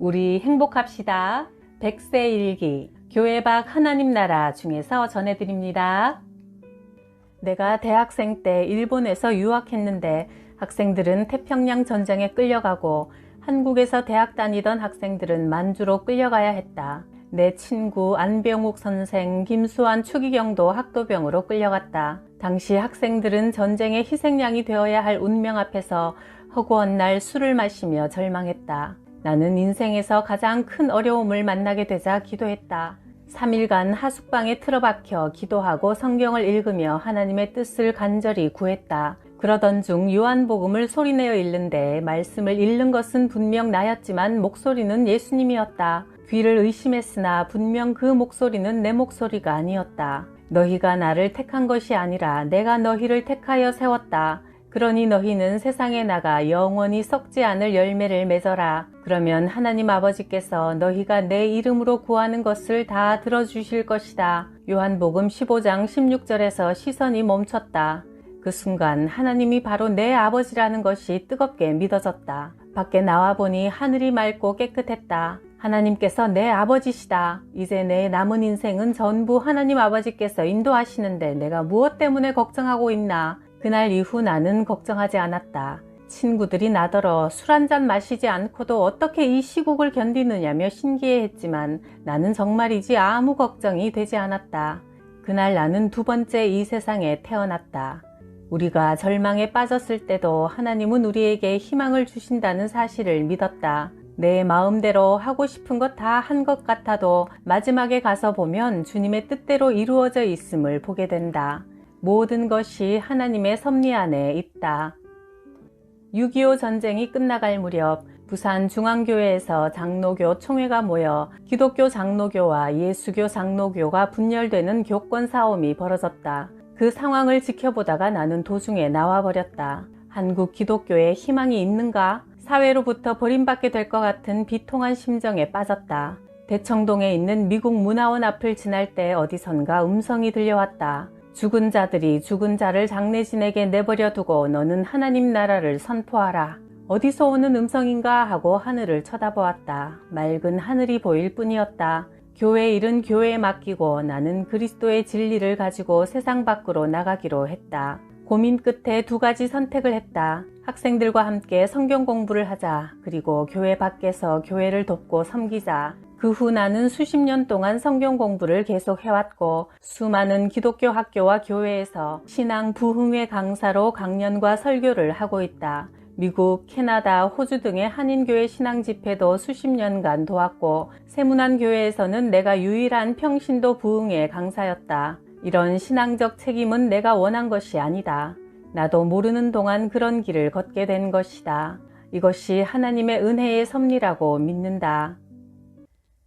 우리 행복합시다. 100세 일기 교회 밖 하나님 나라 중에서 전해드립니다. 내가 대학생 때 일본에서 유학했는데 학생들은 태평양 전쟁에 끌려가고 한국에서 대학 다니던 학생들은 만주로 끌려가야 했다. 내 친구 안병욱 선생, 김수환 추기경도 학도병으로 끌려갔다. 당시 학생들은 전쟁의 희생양이 되어야 할 운명 앞에서 허구한 날 술을 마시며 절망했다. 나는 인생에서 가장 큰 어려움을 만나게 되자 기도했다. 3일간 하숙방에 틀어박혀 기도하고 성경을 읽으며 하나님의 뜻을 간절히 구했다. 그러던 중 요한복음을 소리내어 읽는데 말씀을 읽는 것은 분명 나였지만 목소리는 예수님이었다. 귀를 의심했으나 분명 그 목소리는 내 목소리가 아니었다. 너희가 나를 택한 것이 아니라 내가 너희를 택하여 세웠다. 그러니 너희는 세상에 나가 영원히 썩지 않을 열매를 맺어라. 그러면 하나님 아버지께서 너희가 내 이름으로 구하는 것을 다 들어주실 것이다. 요한복음 15장 16절에서 시선이 멈췄다. 그 순간 하나님이 바로 내 아버지라는 것이 뜨겁게 믿어졌다. 밖에 나와보니 하늘이 맑고 깨끗했다. 하나님께서 내 아버지시다. 이제 내 남은 인생은 전부 하나님 아버지께서 인도하시는데 내가 무엇 때문에 걱정하고 있나? 그날 이후 나는 걱정하지 않았다. 친구들이 나더러 술 한잔 마시지 않고도 어떻게 이 시국을 견디느냐며 신기해했지만 나는 정말이지 아무 걱정이 되지 않았다. 그날 나는 두 번째 이 세상에 태어났다. 우리가 절망에 빠졌을 때도 하나님은 우리에게 희망을 주신다는 사실을 믿었다. 내 마음대로 하고 싶은 것 다 한 것 같아도 마지막에 가서 보면 주님의 뜻대로 이루어져 있음을 보게 된다. 모든 것이 하나님의 섭리 안에 있다. 6.25 전쟁이 끝나갈 무렵 부산 중앙교회에서 장로교 총회가 모여 기독교 장로교와 예수교 장로교가 분열되는 교권 싸움이 벌어졌다. 그 상황을 지켜보다가 나는 도중에 나와버렸다. 한국 기독교에 희망이 있는가? 사회로부터 버림받게 될 것 같은 비통한 심정에 빠졌다. 대청동에 있는 미국 문화원 앞을 지날 때 어디선가 음성이 들려왔다. 죽은 자들이 죽은 자를 장례진에게 내버려 두고 너는 하나님 나라를 선포하라. 어디서 오는 음성인가 하고 하늘을 쳐다보았다. 맑은 하늘이 보일 뿐이었다. 교회 일은 교회에 맡기고 나는 그리스도의 진리를 가지고 세상 밖으로 나가기로 했다. 고민 끝에 두 가지 선택을 했다. 학생들과 함께 성경 공부를 하자. 그리고 교회 밖에서 교회를 돕고 섬기자. 그 후 나는 수십 년 동안 성경 공부를 계속 해왔고 수많은 기독교 학교와 교회에서 신앙 부흥회 강사로 강연과 설교를 하고 있다. 미국, 캐나다, 호주 등의 한인교회 신앙 집회도 수십 년간 도왔고 세문안교회에서는 내가 유일한 평신도 부흥회 강사였다. 이런 신앙적 책임은 내가 원한 것이 아니다. 나도 모르는 동안 그런 길을 걷게 된 것이다. 이것이 하나님의 은혜의 섭리라고 믿는다.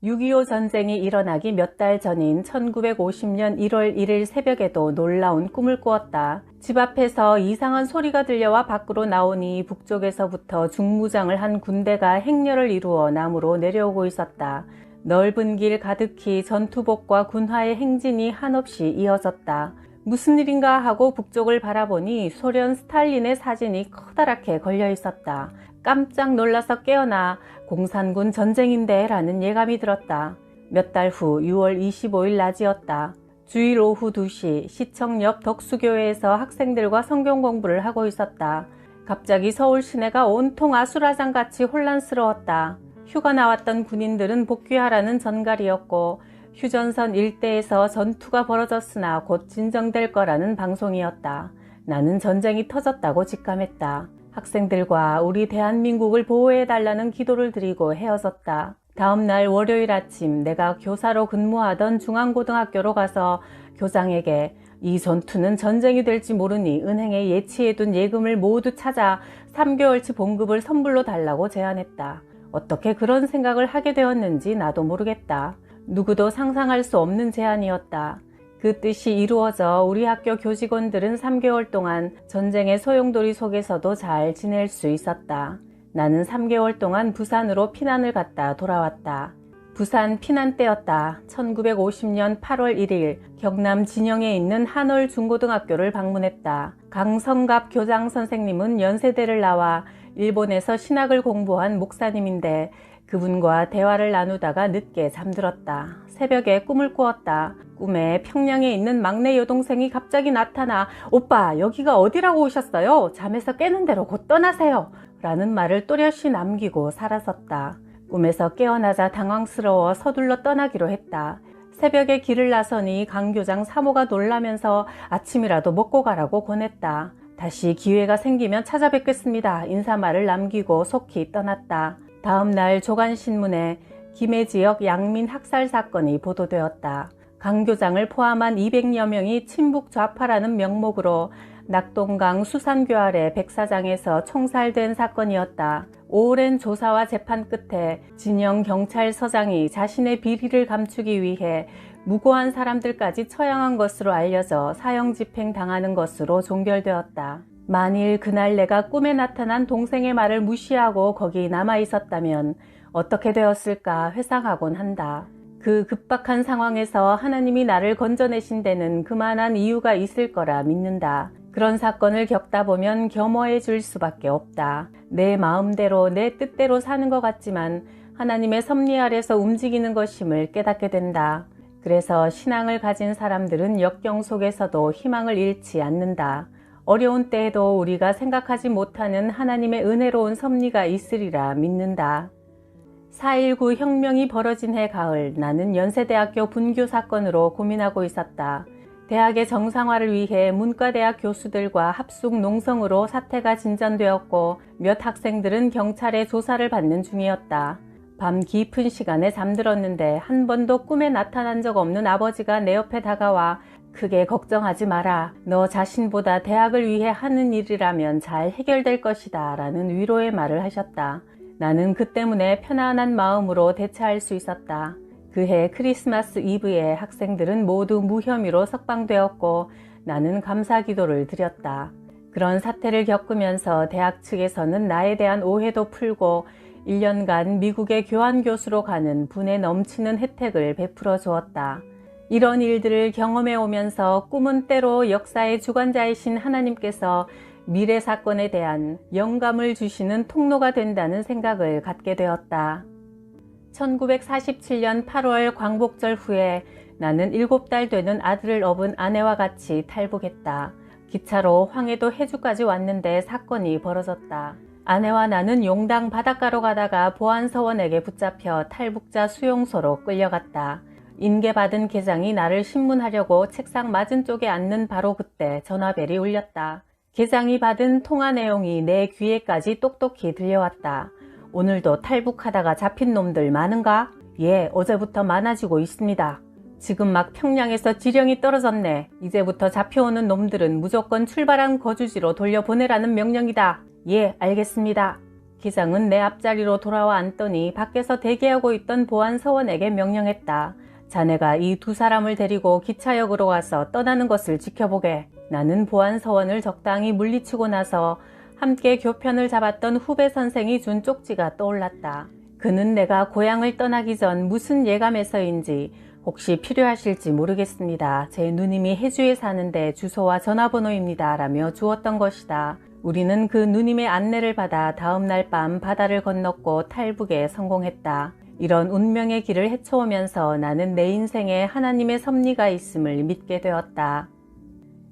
6.25 전쟁이 일어나기 몇 달 전인 1950년 1월 1일 새벽에도 놀라운 꿈을 꾸었다. 집 앞에서 이상한 소리가 들려와 밖으로 나오니 북쪽에서부터 중무장을 한 군대가 행렬을 이루어 남으로 내려오고 있었다. 넓은 길 가득히 전투복과 군화의 행진이 한없이 이어졌다. 무슨 일인가 하고 북쪽을 바라보니 소련 스탈린의 사진이 커다랗게 걸려 있었다. 깜짝 놀라서 깨어나 공산군 전쟁인데 라는 예감이 들었다. 몇 달 후 6월 25일 낮이었다. 주일 오후 2시 시청 옆 덕수교회에서 학생들과 성경 공부를 하고 있었다. 갑자기 서울 시내가 온통 아수라장같이 혼란스러웠다. 휴가 나왔던 군인들은 복귀하라는 전갈이었고 휴전선 일대에서 전투가 벌어졌으나 곧 진정될 거라는 방송이었다. 나는 전쟁이 터졌다고 직감했다. 학생들과 우리 대한민국을 보호해달라는 기도를 드리고 헤어졌다. 다음 날 월요일 아침 내가 교사로 근무하던 중앙고등학교로 가서 교장에게 이 전투는 전쟁이 될지 모르니 은행에 예치해둔 예금을 모두 찾아 3개월치 봉급을 선불로 달라고 제안했다. 어떻게 그런 생각을 하게 되었는지 나도 모르겠다. 누구도 상상할 수 없는 제안이었다. 그 뜻이 이루어져 우리 학교 교직원들은 3개월 동안 전쟁의 소용돌이 속에서도 잘 지낼 수 있었다. 나는 3개월 동안 부산으로 피난을 갔다 돌아왔다. 부산 피난 때였다. 1950년 8월 1일 경남 진영에 있는 한올 중고등학교를 방문했다. 강성갑 교장 선생님은 연세대를 나와 일본에서 신학을 공부한 목사님인데 그분과 대화를 나누다가 늦게 잠들었다. 새벽에 꿈을 꾸었다. 꿈에 평양에 있는 막내 여동생이 갑자기 나타나 오빠 여기가 어디라고 오셨어요? 잠에서 깨는 대로 곧 떠나세요. 라는 말을 또렷이 남기고 사라졌다. 꿈에서 깨어나자 당황스러워 서둘러 떠나기로 했다. 새벽에 길을 나서니 강교장 사모가 놀라면서 아침이라도 먹고 가라고 권했다. 다시 기회가 생기면 찾아뵙겠습니다. 인사말을 남기고 속히 떠났다. 다음 날 조간신문에 김해 지역 양민 학살 사건이 보도되었다. 강 교장을 포함한 200여 명이 친북 좌파라는 명목으로 낙동강 수산교 아래 백사장에서 총살된 사건이었다. 오랜 조사와 재판 끝에 진영 경찰서장이 자신의 비리를 감추기 위해 무고한 사람들까지 처형한 것으로 알려져 사형집행 당하는 것으로 종결되었다. 만일 그날 내가 꿈에 나타난 동생의 말을 무시하고 거기 남아 있었다면 어떻게 되었을까 회상하곤 한다. 그 급박한 상황에서 하나님이 나를 건져내신 데는 그만한 이유가 있을 거라 믿는다. 그런 사건을 겪다 보면 겸허해질 수밖에 없다. 내 마음대로 내 뜻대로 사는 것 같지만 하나님의 섭리 아래서 움직이는 것임을 깨닫게 된다. 그래서 신앙을 가진 사람들은 역경 속에서도 희망을 잃지 않는다. 어려운 때에도 우리가 생각하지 못하는 하나님의 은혜로운 섭리가 있으리라 믿는다. 4.19 혁명이 벌어진 해 가을, 나는 연세대학교 분교 사건으로 고민하고 있었다. 대학의 정상화를 위해 문과대학 교수들과 합숙 농성으로 사태가 진전되었고 몇 학생들은 경찰의 조사를 받는 중이었다. 밤 깊은 시간에 잠들었는데 한 번도 꿈에 나타난 적 없는 아버지가 내 옆에 다가와 크게 걱정하지 마라. 너 자신보다 대학을 위해 하는 일이라면 잘 해결될 것이다 라는 위로의 말을 하셨다. 나는 그 때문에 편안한 마음으로 대처할 수 있었다. 그해 크리스마스 이브에 학생들은 모두 무혐의로 석방되었고 나는 감사 기도를 드렸다. 그런 사태를 겪으면서 대학 측에서는 나에 대한 오해도 풀고 1년간 미국의 교환교수로 가는 분에 넘치는 혜택을 베풀어 주었다. 이런 일들을 경험해 오면서 꿈은 때로 역사의 주관자이신 하나님께서 미래 사건에 대한 영감을 주시는 통로가 된다는 생각을 갖게 되었다. 1947년 8월 광복절 후에 나는 7달 되는 아들을 업은 아내와 같이 탈북했다. 기차로 황해도 해주까지 왔는데 사건이 벌어졌다. 아내와 나는 용당 바닷가로 가다가 보안서원에게 붙잡혀 탈북자 수용소로 끌려갔다. 인계받은 계장이 나를 신문하려고 책상 맞은쪽에 앉는 바로 그때 전화벨이 울렸다. 계장이 받은 통화 내용이 내 귀에까지 똑똑히 들려왔다. 오늘도 탈북하다가 잡힌 놈들 많은가? 예, 어제부터 많아지고 있습니다. 지금 막 평양에서 지령이 떨어졌네. 이제부터 잡혀오는 놈들은 무조건 출발한 거주지로 돌려보내라는 명령이다. 예, 알겠습니다. 기장은 내 앞자리로 돌아와 앉더니 밖에서 대기하고 있던 보안서원에게 명령했다. 자네가 이 두 사람을 데리고 기차역으로 와서 떠나는 것을 지켜보게. 나는 보안서원을 적당히 물리치고 나서 함께 교편을 잡았던 후배 선생이 준 쪽지가 떠올랐다. 그는 내가 고향을 떠나기 전 무슨 예감에서인지 혹시 필요하실지 모르겠습니다. 제 누님이 해주에 사는데 주소와 전화번호입니다. 라며 주었던 것이다. 우리는 그 누님의 안내를 받아 다음 날 밤 바다를 건넜고 탈북에 성공했다. 이런 운명의 길을 헤쳐오면서 나는 내 인생에 하나님의 섭리가 있음을 믿게 되었다.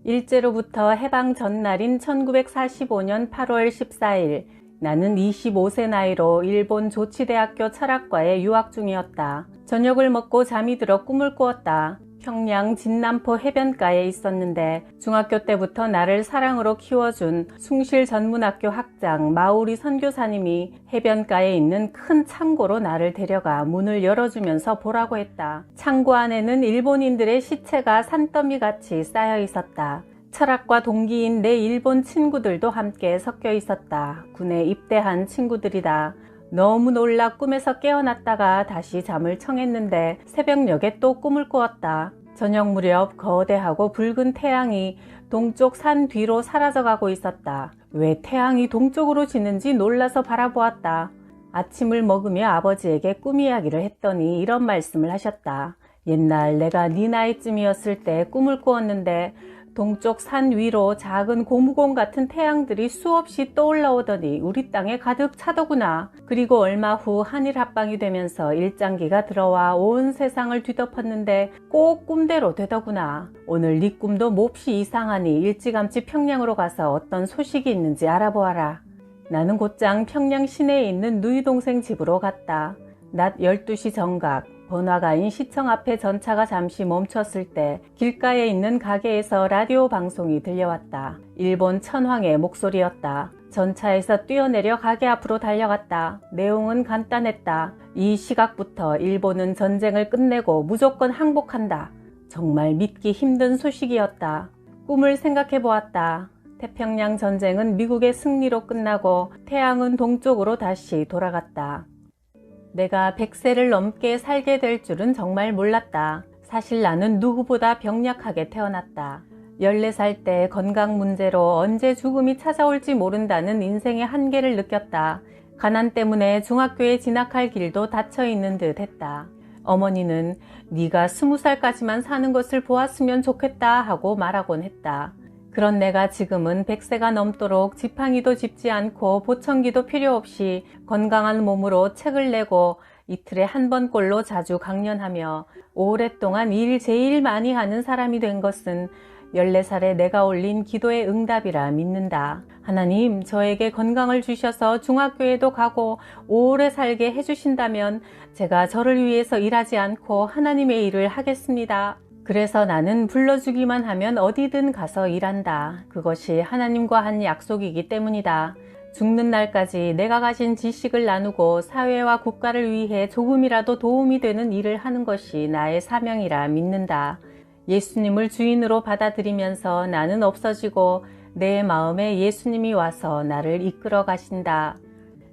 일제로부터 해방 전날인 1945년 8월 14일 나는 25세 나이로 일본 조치대학교 철학과에 유학 중이었다. 저녁을 먹고 잠이 들어 꿈을 꾸었다. 평양 진남포 해변가에 있었는데 중학교 때부터 나를 사랑으로 키워준 숭실전문학교 학장 마우리 선교사님이 해변가에 있는 큰 창고로 나를 데려가 문을 열어주면서 보라고 했다. 창고 안에는 일본인들의 시체가 산더미같이 쌓여 있었다. 철학과 동기인 내 일본 친구들도 함께 섞여 있었다. 군에 입대한 친구들이다. 너무 놀라 꿈에서 깨어났다가 다시 잠을 청했는데 새벽녘에 또 꿈을 꾸었다. 저녁 무렵 거대하고 붉은 태양이 동쪽 산 뒤로 사라져가고 있었다. 왜 태양이 동쪽으로 지는지 놀라서 바라보았다. 아침을 먹으며 아버지에게 꿈 이야기를 했더니 이런 말씀을 하셨다. 옛날 내가 네 나이쯤이었을 때 꿈을 꾸었는데 동쪽 산 위로 작은 고무공 같은 태양들이 수없이 떠올라오더니 우리 땅에 가득 차더구나. 그리고 얼마 후 한일 합방이 되면서 일장기가 들어와 온 세상을 뒤덮었는데 꼭 꿈대로 되더구나. 오늘 네 꿈도 몹시 이상하니 일찌감치 평양으로 가서 어떤 소식이 있는지 알아보아라. 나는 곧장 평양 시내에 있는 누이 동생 집으로 갔다. 낮 12시 정각, 번화가인 시청 앞에 전차가 잠시 멈췄을 때 길가에 있는 가게에서 라디오 방송이 들려왔다. 일본 천황의 목소리였다. 전차에서 뛰어내려 가게 앞으로 달려갔다. 내용은 간단했다. 이 시각부터 일본은 전쟁을 끝내고 무조건 항복한다. 정말 믿기 힘든 소식이었다. 꿈을 생각해 보았다. 태평양 전쟁은 미국의 승리로 끝나고 태양은 동쪽으로 다시 돌아갔다. 내가 100세를 넘게 살게 될 줄은 정말 몰랐다. 사실 나는 누구보다 병약하게 태어났다. 14살 때 건강 문제로 언제 죽음이 찾아올지 모른다는 인생의 한계를 느꼈다. 가난 때문에 중학교에 진학할 길도 닫혀 있는 듯 했다. 어머니는 네가 20살까지만 사는 것을 보았으면 좋겠다 하고 말하곤 했다. 그런 내가 지금은 100세가 넘도록 지팡이도 짚지 않고 보청기도 필요 없이 건강한 몸으로 책을 내고 이틀에 한 번꼴로 자주 강연하며 오랫동안 일 제일 많이 하는 사람이 된 것은 14살에 내가 올린 기도의 응답이라 믿는다. 하나님, 저에게 건강을 주셔서 중학교에도 가고 오래 살게 해주신다면 제가 저를 위해서 일하지 않고 하나님의 일을 하겠습니다. 그래서 나는 불러주기만 하면 어디든 가서 일한다. 그것이 하나님과 한 약속이기 때문이다. 죽는 날까지 내가 가진 지식을 나누고 사회와 국가를 위해 조금이라도 도움이 되는 일을 하는 것이 나의 사명이라 믿는다. 예수님을 주인으로 받아들이면서 나는 없어지고 내 마음에 예수님이 와서 나를 이끌어 가신다.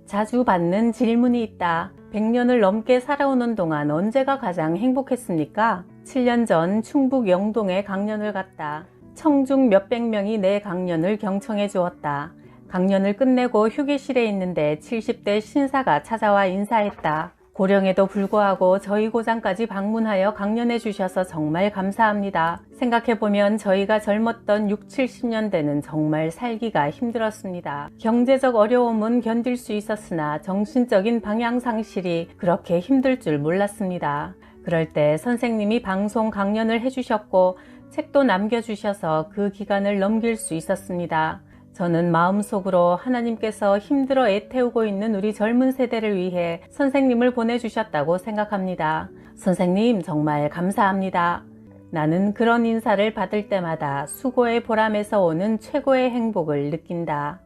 자주 받는 질문이 있다. 100년을 넘게 살아오는 동안 언제가 가장 행복했습니까? 7년 전 충북 영동에 강연을 갔다. 청중 몇백 명이 내 강연을 경청해 주었다. 강연을 끝내고 휴게실에 있는데 70대 신사가 찾아와 인사했다. 고령에도 불구하고 저희 고장까지 방문하여 강연해 주셔서 정말 감사합니다. 생각해보면 저희가 젊었던 6, 70년대는 정말 살기가 힘들었습니다. 경제적 어려움은 견딜 수 있었으나 정신적인 방향 상실이 그렇게 힘들 줄 몰랐습니다. 그럴 때 선생님이 방송 강연을 해주셨고 책도 남겨주셔서 그 기간을 넘길 수 있었습니다. 저는 마음속으로 하나님께서 힘들어 애태우고 있는 우리 젊은 세대를 위해 선생님을 보내주셨다고 생각합니다. 선생님, 정말 감사합니다. 나는 그런 인사를 받을 때마다 수고의 보람에서 오는 최고의 행복을 느낀다.